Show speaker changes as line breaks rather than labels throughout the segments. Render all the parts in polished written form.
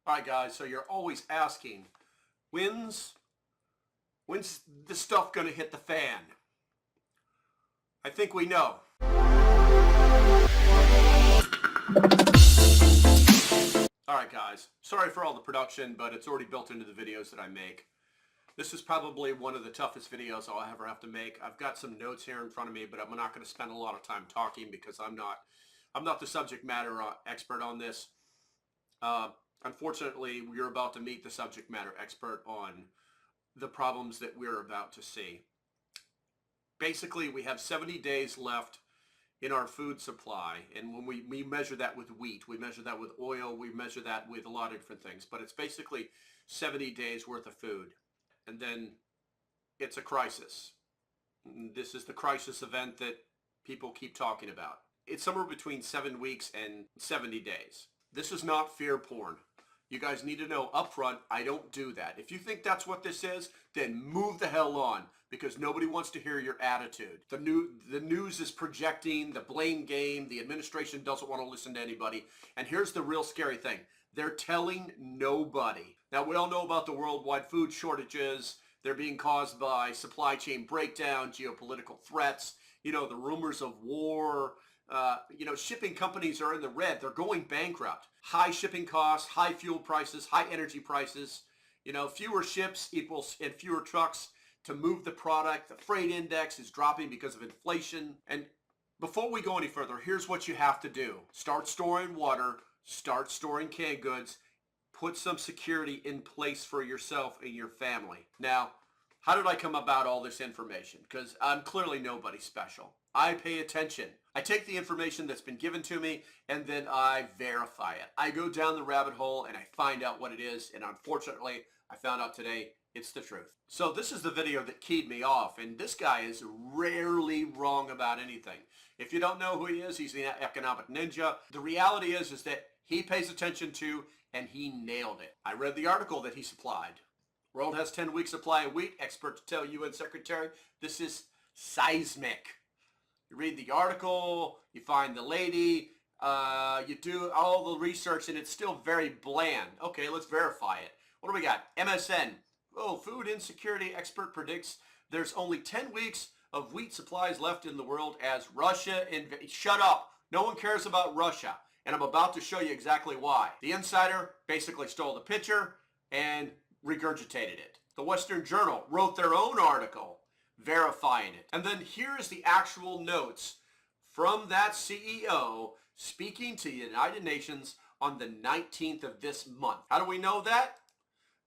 All right, guys, so you're always asking, when's this stuff going to hit the fan? I think we know. All right, guys, sorry for all the production, but it's already built into the videos that I make. This is probably one of the toughest videos I'll ever have to make. I've got some notes here in front of me, but I'm not going to spend a lot of time talking because I'm not the subject matter expert on this. Unfortunately, we're about to meet the subject matter expert on the problems that we're about to see. Basically, we have 70 days left in our food supply, and when we measure that with wheat, we measure that with oil, we measure that with a lot of different things, but it's basically 70 days worth of food. And then it's a crisis. This is the crisis event that people keep talking about. It's somewhere between 7 weeks and 70 days. This is not fear porn. You guys need to know up front, I don't do that. If you think that's what this is, then move the hell on, because nobody wants to hear your attitude. The news is projecting the blame game. The administration doesn't want to listen to anybody. And here's the real scary thing. They're telling nobody. Now, we all know about the worldwide food shortages. They're being caused by supply chain breakdown, geopolitical threats, the rumors of war. Shipping companies are in the red. They're going bankrupt. High shipping costs, high fuel prices, high energy prices. Fewer ships equals and fewer trucks to move the product. The freight index is dropping because of inflation. And before we go any further, here's what you have to do. Start storing water. Start storing canned goods. Put some security in place for yourself and your family. Now, how did I come about all this information? Because I'm clearly nobody special. I pay attention. I take the information that's been given to me and then I verify it. I go down the rabbit hole and I find out what it is. And unfortunately, I found out today it's the truth. So this is the video that keyed me off. And this guy is rarely wrong about anything. If you don't know who he is, he's the economic ninja. The reality is that he pays attention to and he nailed it. I read the article that he supplied. World has 10 weeks supply of wheat. Experts tell UN Secretary this is seismic. You read the article, you find the lady, you do all the research, and it's still very bland. Okay, let's verify it. What do we got? MSN. Oh, food insecurity expert predicts there's only 10 weeks of wheat supplies left in the world as Russia invades. Shut up. No one cares about Russia. And I'm about to show you exactly why. The Insider basically stole the picture and regurgitated it. The Western Journal wrote their own article verifying it. And then here's the actual notes from that CEO speaking to the United Nations on the 19th of this month. How do we know that?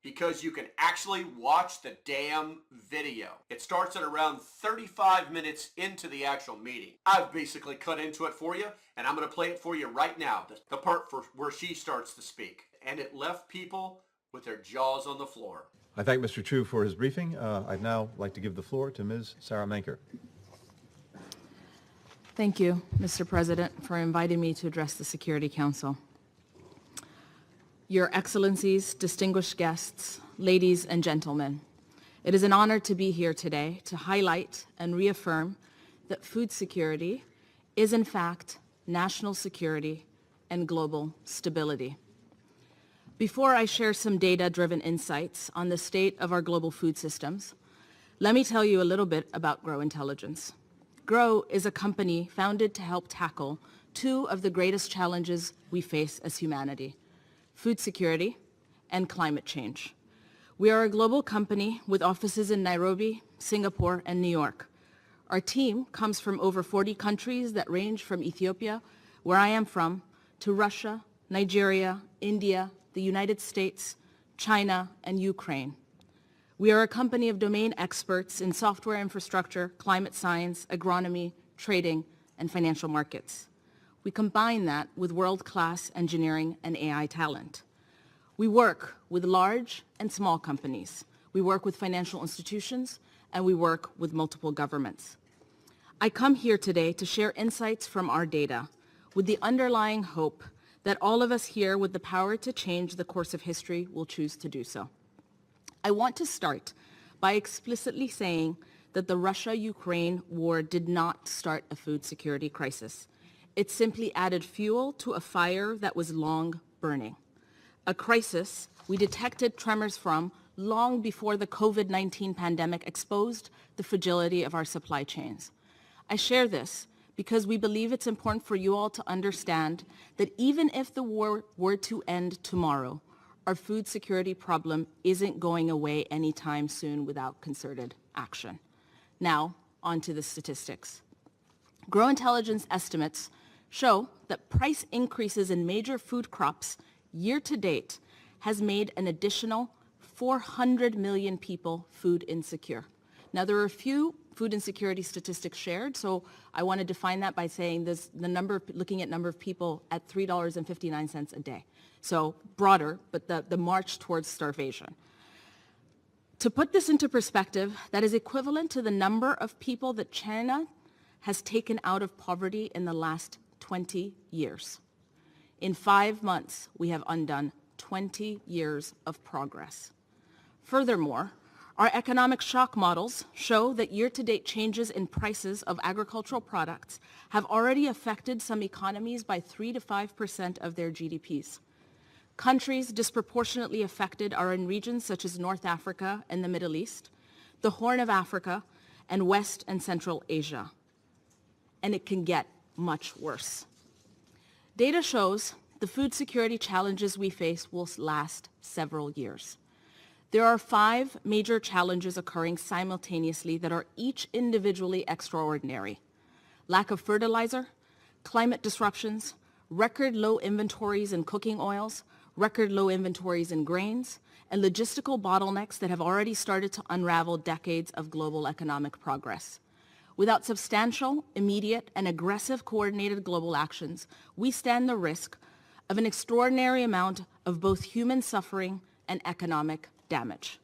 Because you can actually watch the damn video. It starts at around 35 minutes into the actual meeting. I've basically cut into it for you, and I'm going to play it for you right now, the part for where she starts to speak. And it left people with their jaws on the floor.
I thank Mr. Chu for his briefing. I'd now like to give the floor to Ms. Sarah Manker.
Thank you, Mr. President, for inviting me to address the Security Council. Your Excellencies, distinguished guests, ladies and gentlemen, it is an honor to be here today to highlight and reaffirm that food security is in fact national security and global stability. Before I share some data-driven insights on the state of our global food systems, let me tell you a little bit about Grow Intelligence. Grow is a company founded to help tackle two of the greatest challenges we face as humanity: food security and climate change. We are a global company with offices in Nairobi, Singapore, and New York. Our team comes from over 40 countries that range from Ethiopia, where I am from, to Russia, Nigeria, India, the United States, China, and Ukraine. We are a company of domain experts in software infrastructure, climate science, agronomy, trading, and financial markets. We combine that with world-class engineering and AI talent. We work with large and small companies. We work with financial institutions, and we work with multiple governments. I come here today to share insights from our data with the underlying hope that all of us here with the power to change the course of history will choose to do so. I want to start by explicitly saying that the Russia-Ukraine war did not start a food security crisis. It simply added fuel to a fire that was long burning. a crisis we detected tremors from long before the COVID-19 pandemic exposed the fragility of our supply chains. I share this because we believe it's important for you all to understand that even if the war were to end tomorrow, our food security problem isn't going away anytime soon without concerted action. Now, on to the statistics. Grow Intelligence estimates show that price increases in major food crops year to date has made an additional 400 million people food insecure. Now, there are a few food insecurity statistics shared, so I want to define that by saying this, looking at number of people at $3.59 a day. So broader, but the march towards starvation. To put this into perspective, that is equivalent to the number of people that China has taken out of poverty in the last 20 years. In 5 months, we have undone 20 years of progress. Furthermore, our economic shock models show that year-to-date changes in prices of agricultural products have already affected some economies by 3 to 5% of their GDPs. Countries disproportionately affected are in regions such as North Africa and the Middle East, the Horn of Africa, and West and Central Asia. And it can get much worse. Data shows the food security challenges we face will last several years. There are 5 major challenges occurring simultaneously that are each individually extraordinary. Lack of fertilizer, climate disruptions, record low inventories in cooking oils, record low inventories in grains, and logistical bottlenecks that have already started to unravel decades of global economic progress. Without substantial, immediate, and aggressive coordinated global actions, we stand the risk of an extraordinary amount of both human suffering and economic damage.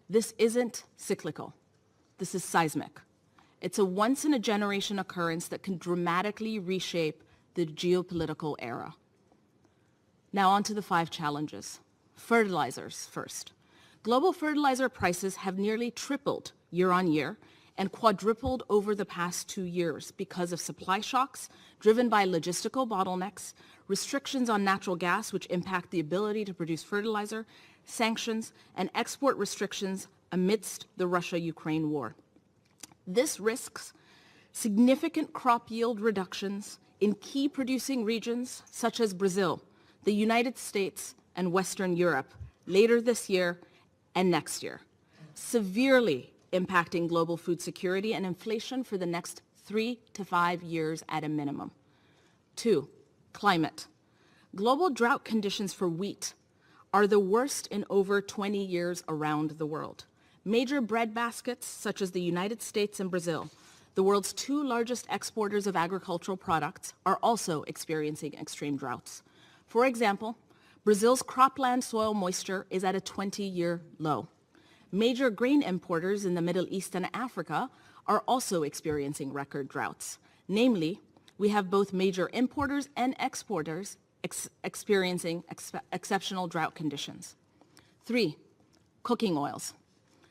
This isn't cyclical. This is seismic. It's a once-in-a-generation occurrence that can dramatically reshape the geopolitical era. Now on to the 5 challenges. Fertilizers first. Global fertilizer prices have nearly tripled year on year and quadrupled over the past 2 years because of supply shocks driven by logistical bottlenecks, restrictions on natural gas which impact the ability to produce fertilizer, sanctions, and export restrictions amidst the Russia-Ukraine war. This risks significant crop yield reductions in key producing regions such as Brazil, the United States, and Western Europe later this year and next year, severely impacting global food security and inflation for the next 3 to 5 years at a minimum. 2, climate. Global drought conditions for wheat are the worst in over 20 years around the world. Major bread baskets, such as the United States and Brazil, the world's 2 largest exporters of agricultural products, are also experiencing extreme droughts. For example, Brazil's cropland soil moisture is at a 20-year low. Major grain importers in the Middle East and Africa are also experiencing record droughts. Namely, we have both major importers and exporters experiencing exceptional drought conditions. 3, cooking oils.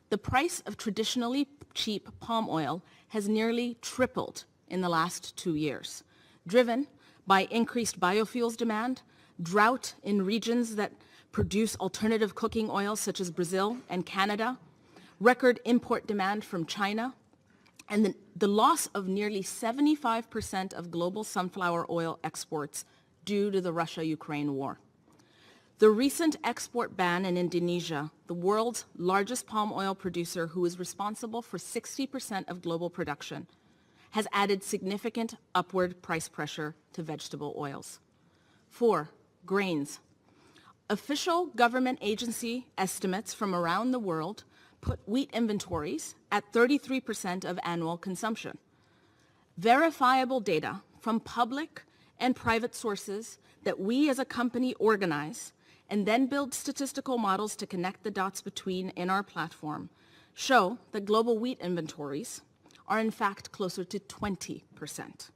The price of traditionally cheap palm oil has nearly tripled in the last 2 years, driven by increased biofuels demand, drought in regions that produce alternative cooking oils such as Brazil and Canada, record import demand from China, and the loss of nearly 75% of global sunflower oil exports due to the Russia-Ukraine war. The recent export ban in Indonesia, the world's largest palm oil producer who is responsible for 60% of global production, has added significant upward price pressure to vegetable oils. 4, grains. Official government agency estimates from around the world put wheat inventories at 33% of annual consumption. Verifiable data from public and private sources that we as a company organize and then build statistical models to connect the dots between in our platform show that global wheat inventories are in fact closer to 20%,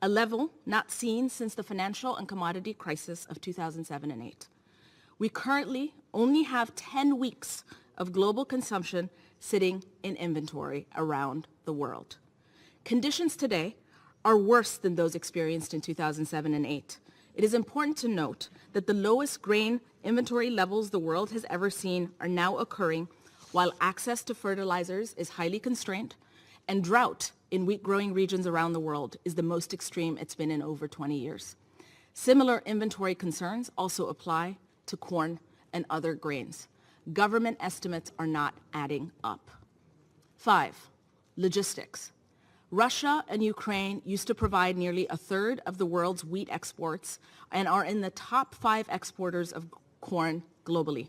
a level not seen since the financial and commodity crisis of 2007 and 8. We currently only have 10 weeks of global consumption sitting in inventory around the world. Conditions today are worse than those experienced in 2007 and 8. it is important to note that the lowest grain inventory levels the world has ever seen are now occurring while access to fertilizers is highly constrained and drought in wheat-growing regions around the world is the most extreme it's been in over 20 years. Similar inventory concerns also apply to corn and other grains. Government estimates are not adding up. 5, logistics. Russia and Ukraine used to provide nearly a third of the world's wheat exports and are in the top 5 exporters of corn globally.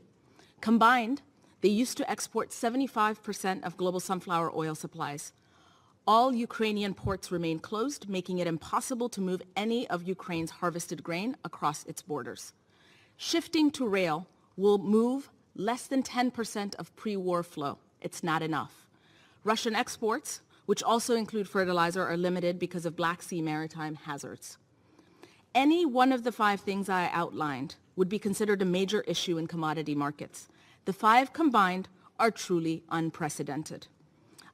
Combined, they used to export 75% of global sunflower oil supplies. All Ukrainian ports remain closed, making it impossible to move any of Ukraine's harvested grain across its borders. Shifting to rail will move less than 10% of pre-war flow. It's not enough. Russian exports, which also include fertilizer, are limited because of Black Sea maritime hazards. Any one of the 5 things I outlined would be considered a major issue in commodity markets. The 5 combined are truly unprecedented.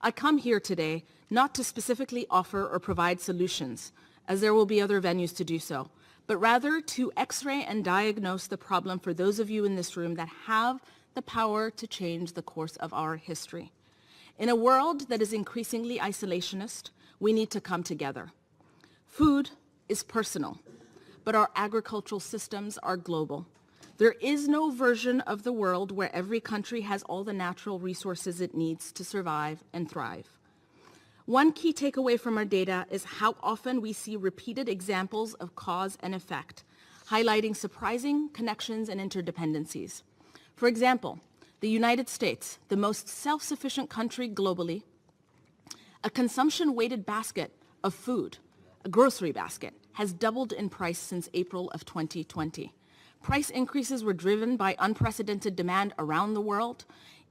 I come here today not to specifically offer or provide solutions, as there will be other venues to do so, but rather to x-ray and diagnose the problem for those of you in this room that have the power to change the course of our history. In a world that is increasingly isolationist, we need to come together. Food is personal, but our agricultural systems are global. There is no version of the world where every country has all the natural resources it needs to survive and thrive. One key takeaway from our data is how often we see repeated examples of cause and effect, highlighting surprising connections and interdependencies. For example, the United States, the most self-sufficient country globally, a consumption-weighted basket of food, a grocery basket, has doubled in price since April of 2020. Price increases were driven by unprecedented demand around the world,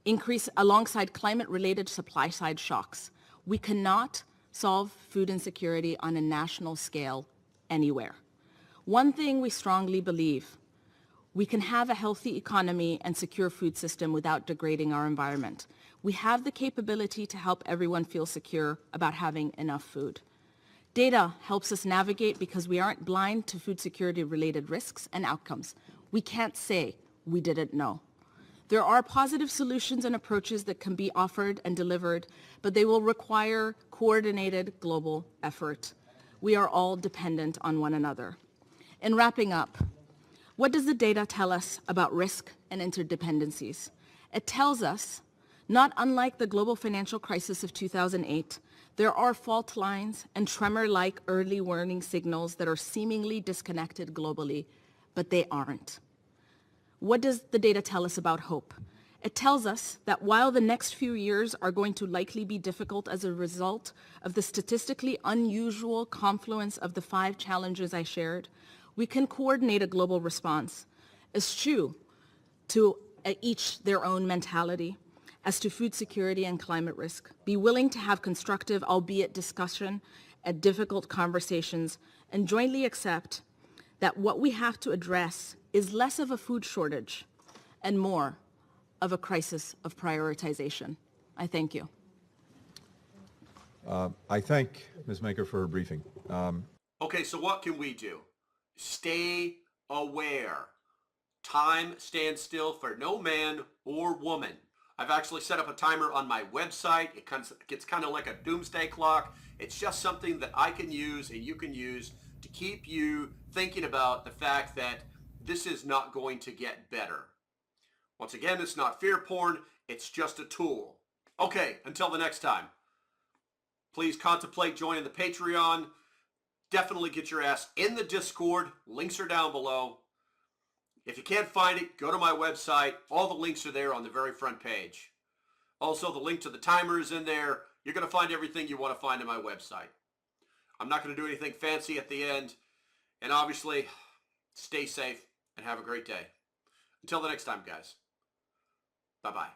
increase alongside climate-related supply-side shocks. We cannot solve food insecurity on a national scale anywhere. One thing we strongly believe: we can have a healthy economy and secure food system without degrading our environment. We have the capability to help everyone feel secure about having enough food. Data helps us navigate because we aren't blind to food security-related risks and outcomes. We can't say we didn't know. There are positive solutions and approaches that can be offered and delivered, but they will require coordinated global effort. We are all dependent on one another. In wrapping up, what does the data tell us about risk and interdependencies? It tells us, not unlike the global financial crisis of 2008, there are fault lines and tremor-like early warning signals that are seemingly disconnected globally, but they aren't. What does the data tell us about hope? It tells us that while the next few years are going to likely be difficult as a result of the statistically unusual confluence of the 5 challenges I shared, we can coordinate a global response, eschew to each their own mentality as to food security and climate risk, be willing to have constructive, albeit discussion, and difficult conversations, and jointly accept that what we have to address is less of a food shortage and more of a crisis of prioritization. I thank you.
I thank Ms. Maker for her briefing.
Okay, so what can we do? Stay aware. Time stands still for no man or woman. I've actually set up a timer on my website. It gets kind of like a doomsday clock. It's just something that I can use and you can use to keep you thinking about the fact that this is not going to get better. Once again, it's not fear porn. It's just a tool. Okay, until the next time. Please contemplate joining the Patreon. Definitely get your ass in the Discord. Links are down below. If you can't find it, go to my website. All the links are there on the very front page. Also, the link to the timer is in there. You're going to find everything you want to find on my website. I'm not going to do anything fancy at the end. And obviously, stay safe and have a great day. Until the next time, guys. Bye-bye.